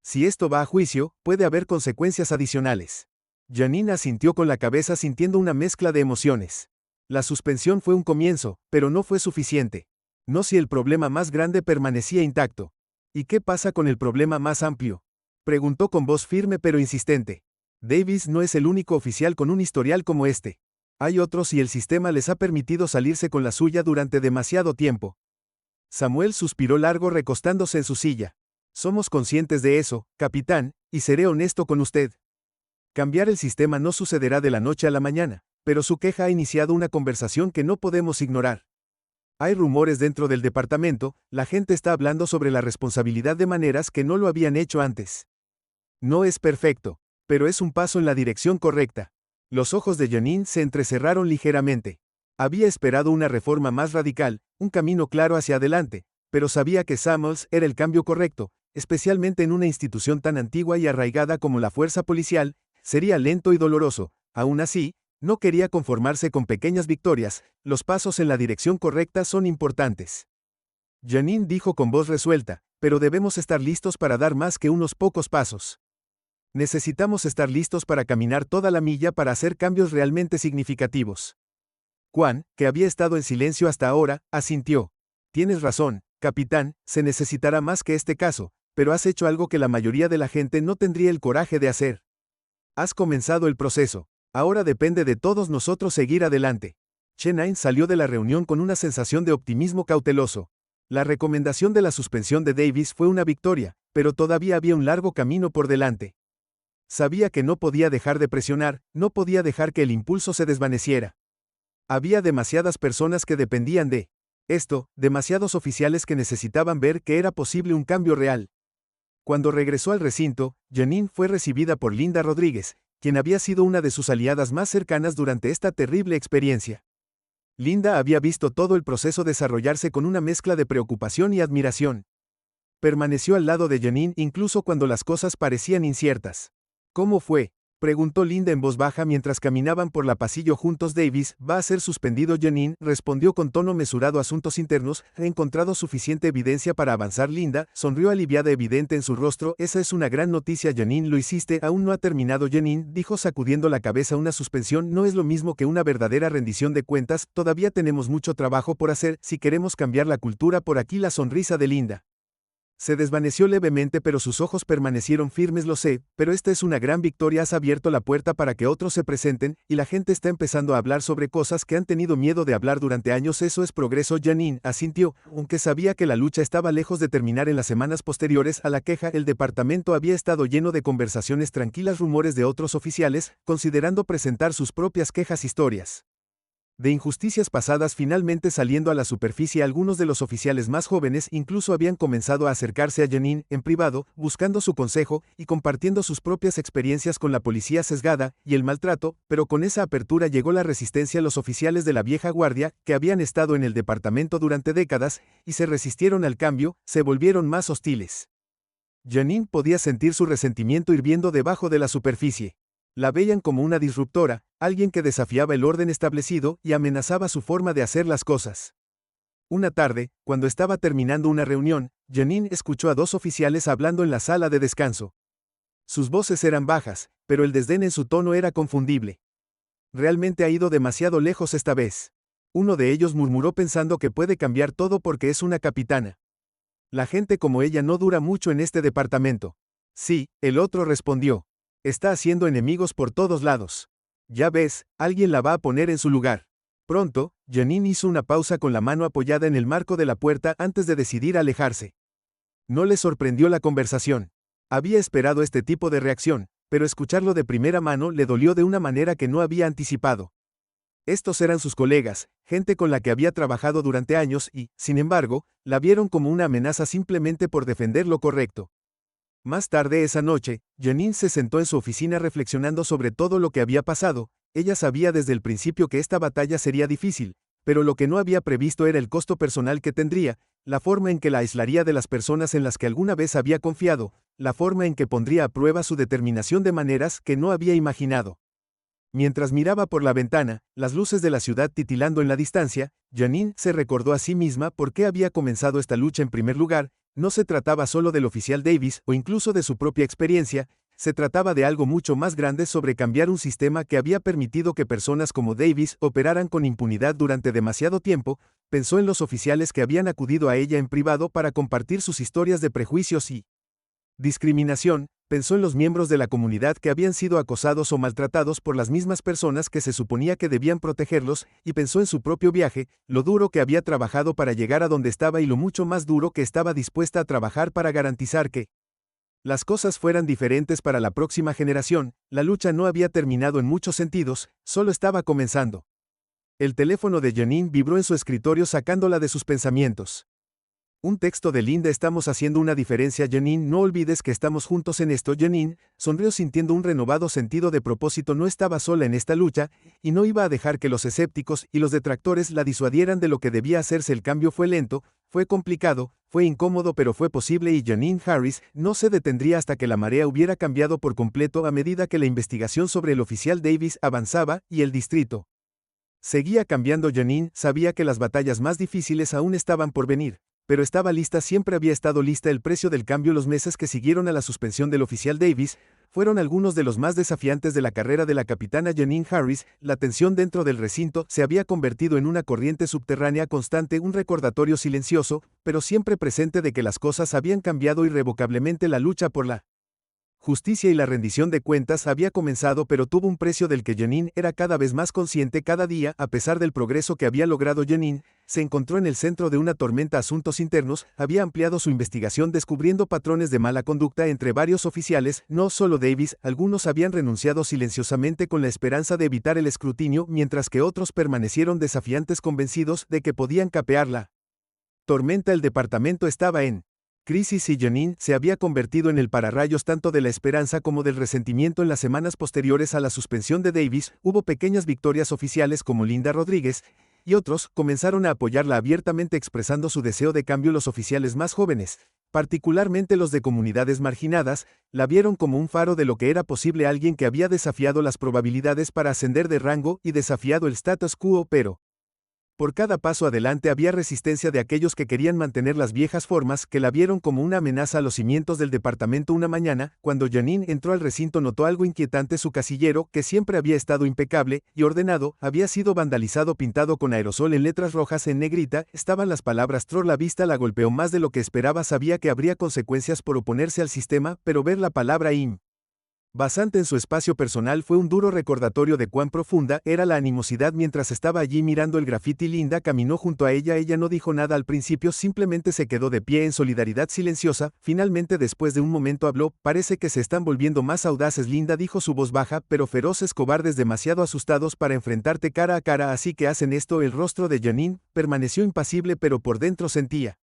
Si esto va a juicio, puede haber consecuencias adicionales. Janine asintió con la cabeza, sintiendo una mezcla de emociones. La suspensión fue un comienzo, pero no fue suficiente. No si el problema más grande permanecía intacto. ¿Y qué pasa con el problema más amplio?, preguntó con voz firme pero insistente. Davis no es el único oficial con un historial como este. Hay otros y el sistema les ha permitido salirse con la suya durante demasiado tiempo. Samuel suspiró largo recostándose en su silla. Somos conscientes de eso, capitán, y seré honesto con usted. Cambiar el sistema no sucederá de la noche a la mañana, pero su queja ha iniciado una conversación que no podemos ignorar. Hay rumores dentro del departamento, la gente está hablando sobre la responsabilidad de maneras que no lo habían hecho antes. No es perfecto, pero es un paso en la dirección correcta. Los ojos de Janine se entrecerraron ligeramente. Había esperado una reforma más radical, un camino claro hacia adelante, pero sabía que Samuels era el cambio correcto, especialmente en una institución tan antigua y arraigada como la fuerza policial, sería lento y doloroso. Aún así, no quería conformarse con pequeñas victorias, los pasos en la dirección correcta son importantes. Janine dijo con voz resuelta, pero debemos estar listos para dar más que unos pocos pasos. Necesitamos estar listos para caminar toda la milla para hacer cambios realmente significativos. Juan, que había estado en silencio hasta ahora, asintió. Tienes razón, capitán, se necesitará más que este caso, pero has hecho algo que la mayoría de la gente no tendría el coraje de hacer. Has comenzado el proceso. Ahora depende de todos nosotros seguir adelante. Chennai salió de la reunión con una sensación de optimismo cauteloso. La recomendación de la suspensión de Davis fue una victoria, pero todavía había un largo camino por delante. Sabía que no podía dejar de presionar, no podía dejar que el impulso se desvaneciera. Había demasiadas personas que dependían de esto, demasiados oficiales que necesitaban ver que era posible un cambio real. Cuando regresó al recinto, Janine fue recibida por Linda Rodríguez, quien había sido una de sus aliadas más cercanas durante esta terrible experiencia. Linda había visto todo el proceso desarrollarse con una mezcla de preocupación y admiración. Permaneció al lado de Janine incluso cuando las cosas parecían inciertas. ¿Cómo fue?, preguntó Linda en voz baja mientras caminaban por la pasillo juntos. Davis va a ser suspendido. Janine respondió con tono mesurado. Asuntos internos, he encontrado suficiente evidencia para avanzar. Linda sonrió aliviada evidente en su rostro. Esa es una gran noticia. Janine, lo hiciste. Aún no ha terminado. Janine dijo sacudiendo la cabeza. Una suspensión no es lo mismo que una verdadera rendición de cuentas. Todavía tenemos mucho trabajo por hacer si queremos cambiar la cultura. Por aquí la sonrisa de Linda se desvaneció levemente, pero sus ojos permanecieron firmes. Lo sé, pero esta es una gran victoria. Has abierto la puerta para que otros se presenten, y la gente está empezando a hablar sobre cosas que han tenido miedo de hablar durante años. Eso es progreso. Janine asintió, aunque sabía que la lucha estaba lejos de terminar. En las semanas posteriores a la queja, el departamento había estado lleno de conversaciones tranquilas, rumores de otros oficiales, considerando presentar sus propias quejas, historias de injusticias pasadas finalmente saliendo a la superficie. Algunos de los oficiales más jóvenes incluso habían comenzado a acercarse a Janine en privado, buscando su consejo y compartiendo sus propias experiencias con la policía sesgada y el maltrato, pero con esa apertura llegó la resistencia. Los oficiales de la vieja guardia, que habían estado en el departamento durante décadas y se resistieron al cambio, se volvieron más hostiles. Janine podía sentir su resentimiento hirviendo debajo de la superficie. La veían como una disruptora, alguien que desafiaba el orden establecido y amenazaba su forma de hacer las cosas. Una tarde, cuando estaba terminando una reunión, Janine escuchó a dos oficiales hablando en la sala de descanso. Sus voces eran bajas, pero el desdén en su tono era confundible. Realmente ha ido demasiado lejos esta vez. Uno de ellos murmuró pensando que puede cambiar todo porque es una capitana. La gente como ella no dura mucho en este departamento. Sí, el otro respondió. Está haciendo enemigos por todos lados. Ya ves, alguien la va a poner en su lugar. Pronto, Janine hizo una pausa con la mano apoyada en el marco de la puerta antes de decidir alejarse. No le sorprendió la conversación. Había esperado este tipo de reacción, pero escucharlo de primera mano le dolió de una manera que no había anticipado. Estos eran sus colegas, gente con la que había trabajado durante años y, sin embargo, la vieron como una amenaza simplemente por defender lo correcto. Más tarde esa noche, Janine se sentó en su oficina reflexionando sobre todo lo que había pasado. Ella sabía desde el principio que esta batalla sería difícil, pero lo que no había previsto era el costo personal que tendría, la forma en que la aislaría de las personas en las que alguna vez había confiado, la forma en que pondría a prueba su determinación de maneras que no había imaginado. Mientras miraba por la ventana, las luces de la ciudad titilando en la distancia, Janine se recordó a sí misma por qué había comenzado esta lucha en primer lugar. No se trataba solo del oficial Davis o incluso de su propia experiencia, se trataba de algo mucho más grande, sobre cambiar un sistema que había permitido que personas como Davis operaran con impunidad durante demasiado tiempo. Pensó en los oficiales que habían acudido a ella en privado para compartir sus historias de prejuicios y discriminación, Pensó en los miembros de la comunidad que habían sido acosados o maltratados por las mismas personas que se suponía que debían protegerlos, y pensó en su propio viaje, lo duro que había trabajado para llegar a donde estaba y lo mucho más duro que estaba dispuesta a trabajar para garantizar que las cosas fueran diferentes para la próxima generación. La lucha no había terminado en muchos sentidos, solo estaba comenzando. El teléfono de Janine vibró en su escritorio sacándola de sus pensamientos. Un texto de Linda: estamos haciendo una diferencia, Janine, no olvides que estamos juntos en esto. Janine sonrió sintiendo un renovado sentido de propósito. No estaba sola en esta lucha, y no iba a dejar que los escépticos y los detractores la disuadieran de lo que debía hacerse. El cambio fue lento, fue complicado, fue incómodo, pero fue posible, y Janine Harris no se detendría hasta que la marea hubiera cambiado por completo. A medida que la investigación sobre el oficial Davis avanzaba, y el distrito seguía cambiando, Janine sabía que las batallas más difíciles aún estaban por venir. Pero estaba lista, siempre había estado lista. El precio del cambio. Los meses que siguieron a la suspensión del oficial Davis fueron algunos de los más desafiantes de la carrera de la capitana Janine Harris. La tensión dentro del recinto se había convertido en una corriente subterránea constante, un recordatorio silencioso, pero siempre presente de que las cosas habían cambiado irrevocablemente. La lucha por la justicia y la rendición de cuentas había comenzado, pero tuvo un precio del que Janine era cada vez más consciente. Cada día, a pesar del progreso que había logrado, Janine se encontró en el centro de una tormenta. Asuntos internos. Había ampliado su investigación descubriendo patrones de mala conducta entre varios oficiales, no solo Davis. Algunos habían renunciado silenciosamente con la esperanza de evitar el escrutinio, mientras que otros permanecieron desafiantes, convencidos de que podían capear la tormenta. El departamento estaba en crisis y Janine se había convertido en el pararrayos tanto de la esperanza como del resentimiento. En las semanas posteriores a la suspensión de Davis, hubo pequeñas victorias oficiales como Linda Rodríguez y otros comenzaron a apoyarla abiertamente, expresando su deseo de cambio. Los oficiales más jóvenes, particularmente los de comunidades marginadas, la vieron como un faro de lo que era posible, alguien que había desafiado las probabilidades para ascender de rango y desafiado el status quo, pero por cada paso adelante había resistencia de aquellos que querían mantener las viejas formas, que la vieron como una amenaza a los cimientos del departamento. Una mañana, cuando Janine entró al recinto, notó algo inquietante. Su casillero, que siempre había estado impecable y ordenado, había sido vandalizado. Pintado con aerosol en letras rojas en negrita, estaban las palabras Troll. La vista la golpeó más de lo que esperaba. Sabía que habría consecuencias por oponerse al sistema, pero ver la palabra IM basante en su espacio personal fue un duro recordatorio de cuán profunda era la animosidad. Mientras estaba allí mirando el grafiti, Linda caminó junto a ella. Ella no dijo nada al principio, simplemente se quedó de pie en solidaridad silenciosa. Finalmente, después de un momento, habló: parece que se están volviendo más audaces, Linda, dijo, su voz baja pero feroces, cobardes, demasiado asustados para enfrentarte cara a cara, así que hacen esto. El rostro de Janine permaneció impasible, pero por dentro sentía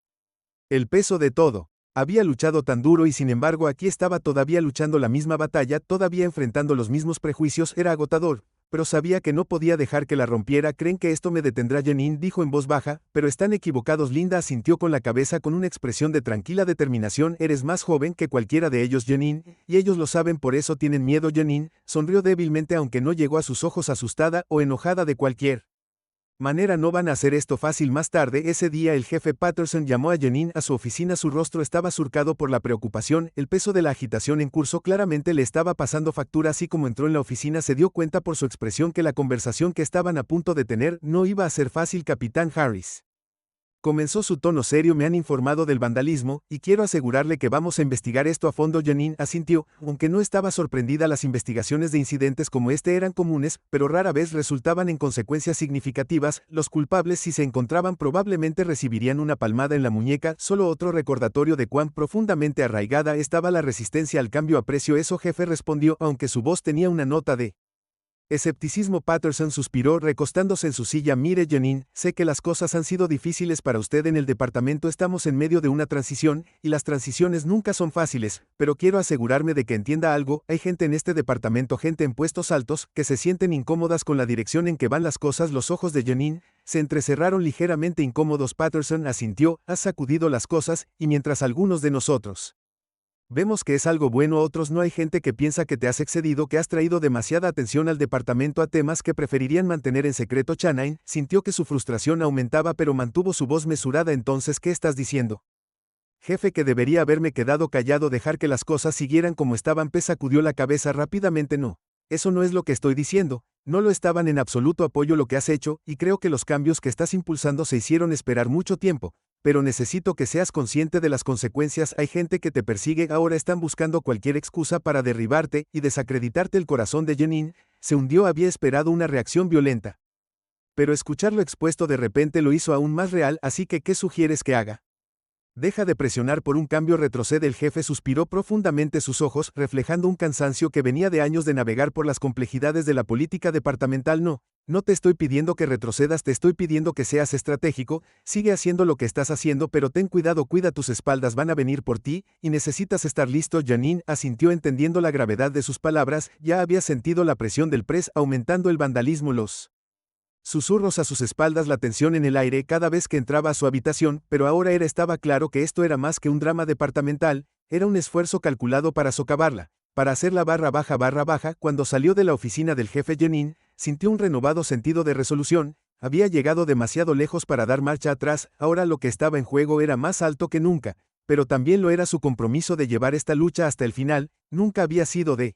el peso de todo. Había luchado tan duro y sin embargo aquí estaba todavía luchando la misma batalla, todavía enfrentando los mismos prejuicios. Era agotador, pero sabía que no podía dejar que la rompiera. ¿Creen que esto me detendrá?, Janine dijo en voz baja, pero están equivocados. Linda asintió con la cabeza con una expresión de tranquila determinación. Eres más joven que cualquiera de ellos, Janine, y ellos lo saben, por eso tienen miedo. Janine sonrió débilmente, aunque no llegó a sus ojos asustada o enojada de cualquier manera. No van a hacer esto fácil. Más tarde ese día, el jefe Patterson llamó a Janine a su oficina. Su rostro estaba surcado por la preocupación, el peso de la agitación en curso claramente le estaba pasando factura. Así como entró en la oficina, se dio cuenta por su expresión que la conversación que estaban a punto de tener no iba a ser fácil. Capitán Harris, comenzó su tono serio, me han informado del vandalismo, y quiero asegurarle que vamos a investigar esto a fondo. Janine asintió, aunque no estaba sorprendida. Las investigaciones de incidentes como este eran comunes, pero rara vez resultaban en consecuencias significativas. Los culpables, si se encontraban, probablemente recibirían una palmada en la muñeca. Solo otro recordatorio de cuán profundamente arraigada estaba la resistencia al cambio. Aprecio eso, jefe, respondió, aunque su voz tenía una nota de escepticismo. Patterson suspiró recostándose en su silla. Mire, Janine, sé que las cosas han sido difíciles para usted en el departamento. Estamos en medio de una transición, y las transiciones nunca son fáciles, pero quiero asegurarme de que entienda algo. Hay gente en este departamento, gente en puestos altos, que se sienten incómodas con la dirección en que van las cosas. Los ojos de Janine se entrecerraron ligeramente. Incómodos, Patterson asintió, has sacudido las cosas, y mientras algunos de nosotros vemos que es algo bueno, otros no. Hay gente que piensa que te has excedido, que has traído demasiada atención al departamento, a temas que preferirían mantener en secreto. Janine sintió que su frustración aumentaba, pero mantuvo su voz mesurada. Entonces, ¿qué estás diciendo, jefe? Que debería haberme quedado callado, dejar que las cosas siguieran como estaban. P sacudió la cabeza rápidamente. No, eso no es lo que estoy diciendo. No lo estaban en absoluto. Apoyo lo que has hecho, y creo que los cambios que estás impulsando se hicieron esperar mucho tiempo, pero necesito que seas consciente de las consecuencias. Hay gente que te persigue ahora, están buscando cualquier excusa para derribarte y desacreditarte. El corazón de Janine se hundió, había esperado una reacción violenta. Pero escucharlo expuesto de repente lo hizo aún más real, así que ¿qué sugieres que haga? Deja de presionar por un cambio, retrocede. El jefe suspiró profundamente, sus ojos reflejando un cansancio que venía de años de navegar por las complejidades de la política departamental. No te estoy pidiendo que retrocedas, te estoy pidiendo que seas estratégico, sigue haciendo lo que estás haciendo, pero ten cuidado, cuida tus espaldas, van a venir por ti, y necesitas estar listo. Janine asintió entendiendo la gravedad de sus palabras, ya había sentido la presión del press aumentando, el vandalismo, los susurros a sus espaldas, la tensión en el aire cada vez que entraba a su habitación, pero ahora estaba claro que esto era más que un drama departamental, era un esfuerzo calculado para socavarla, para hacerla barra baja. Cuando salió de la oficina del jefe, Janine sintió un renovado sentido de resolución, había llegado demasiado lejos para dar marcha atrás, ahora lo que estaba en juego era más alto que nunca, pero también lo era su compromiso de llevar esta lucha hasta el final. Nunca había sido de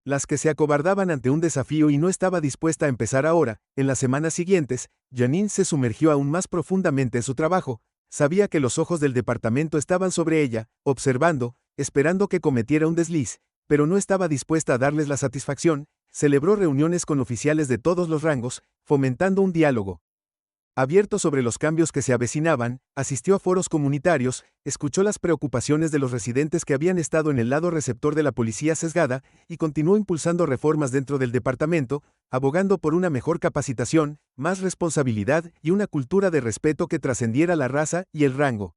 las que se acobardaban ante un desafío y no estaba dispuesta a empezar ahora. En las semanas siguientes, Janine se sumergió aún más profundamente en su trabajo. Sabía que los ojos del departamento estaban sobre ella, observando, esperando que cometiera un desliz, pero no estaba dispuesta a darles la satisfacción. Celebró reuniones con oficiales de todos los rangos, fomentando un diálogo abierto sobre los cambios que se avecinaban, asistió a foros comunitarios, escuchó las preocupaciones de los residentes que habían estado en el lado receptor de la policía sesgada, y continuó impulsando reformas dentro del departamento, abogando por una mejor capacitación, más responsabilidad y una cultura de respeto que trascendiera la raza y el rango.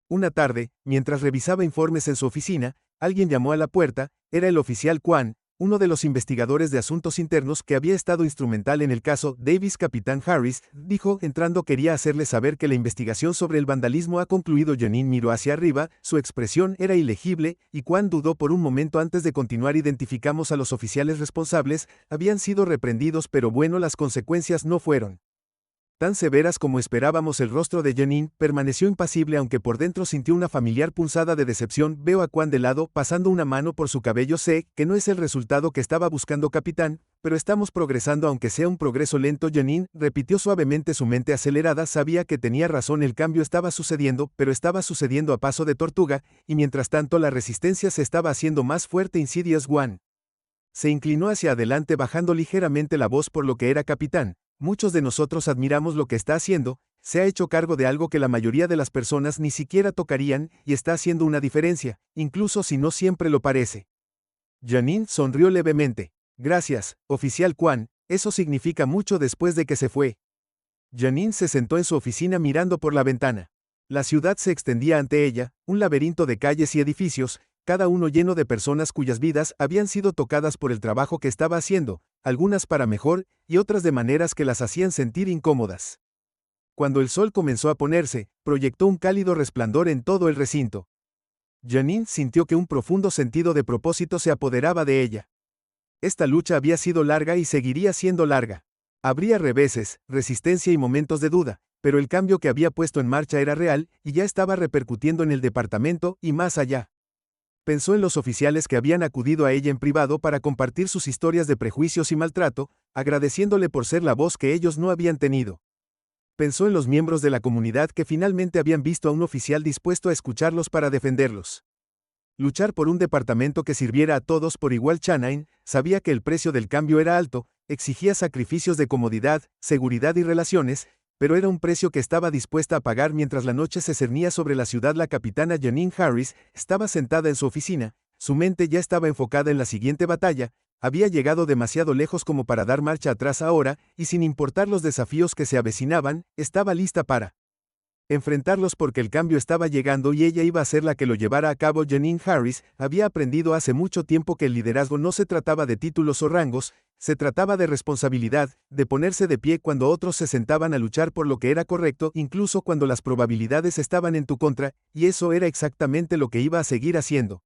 Una tarde, mientras revisaba informes en su oficina, alguien llamó a la puerta. Era el oficial Quan, uno de los investigadores de asuntos internos que había estado instrumental en el caso Davis. Capitán Harris, dijo entrando, quería hacerle saber que la investigación sobre el vandalismo ha concluido. Janine miró hacia arriba, su expresión era ilegible, y Quan dudó por un momento antes de continuar. Identificamos a los oficiales responsables, habían sido reprendidos, pero bueno, las consecuencias no fueron tan severas como esperábamos. El rostro de Janine permaneció impasible, aunque por dentro sintió una familiar punzada de decepción. Veo a Quan de lado, pasando una mano por su cabello. Sé que no es el resultado que estaba buscando, capitán, pero estamos progresando, aunque sea un progreso lento. Janine repitió suavemente, su mente acelerada sabía que tenía razón, el cambio estaba sucediendo, pero estaba sucediendo a paso de tortuga, y mientras tanto la resistencia se estaba haciendo más fuerte. Insidious One se inclinó hacia adelante, bajando ligeramente la voz. Por lo que era, capitán, muchos de nosotros admiramos lo que está haciendo, se ha hecho cargo de algo que la mayoría de las personas ni siquiera tocarían, y está haciendo una diferencia, incluso si no siempre lo parece. Janine sonrió levemente. Gracias, oficial Quan, eso significa mucho. Después de que se fue, Janine se sentó en su oficina mirando por la ventana. La ciudad se extendía ante ella, un laberinto de calles y edificios, cada uno lleno de personas cuyas vidas habían sido tocadas por el trabajo que estaba haciendo, algunas para mejor y otras de maneras que las hacían sentir incómodas. Cuando el sol comenzó a ponerse, proyectó un cálido resplandor en todo el recinto. Janine sintió que un profundo sentido de propósito se apoderaba de ella. Esta lucha había sido larga y seguiría siendo larga. Habría reveses, resistencia y momentos de duda, pero el cambio que había puesto en marcha era real y ya estaba repercutiendo en el departamento y más allá. Pensó en los oficiales que habían acudido a ella en privado para compartir sus historias de prejuicios y maltrato, agradeciéndole por ser la voz que ellos no habían tenido. Pensó en los miembros de la comunidad que finalmente habían visto a un oficial dispuesto a escucharlos para defenderlos. Luchar por un departamento que sirviera a todos por igual. Janine sabía que el precio del cambio era alto, exigía sacrificios de comodidad, seguridad y relaciones, pero era un precio que estaba dispuesta a pagar. Mientras la noche se cernía sobre la ciudad, la capitana Janine Harris estaba sentada en su oficina, su mente ya estaba enfocada en la siguiente batalla. Había llegado demasiado lejos como para dar marcha atrás ahora, y sin importar los desafíos que se avecinaban, estaba lista para enfrentarlos porque el cambio estaba llegando y ella iba a ser la que lo llevara a cabo. Janine Harris había aprendido hace mucho tiempo que el liderazgo no se trataba de títulos o rangos, se trataba de responsabilidad, de ponerse de pie cuando otros se sentaban a luchar por lo que era correcto, incluso cuando las probabilidades estaban en tu contra, y eso era exactamente lo que iba a seguir haciendo.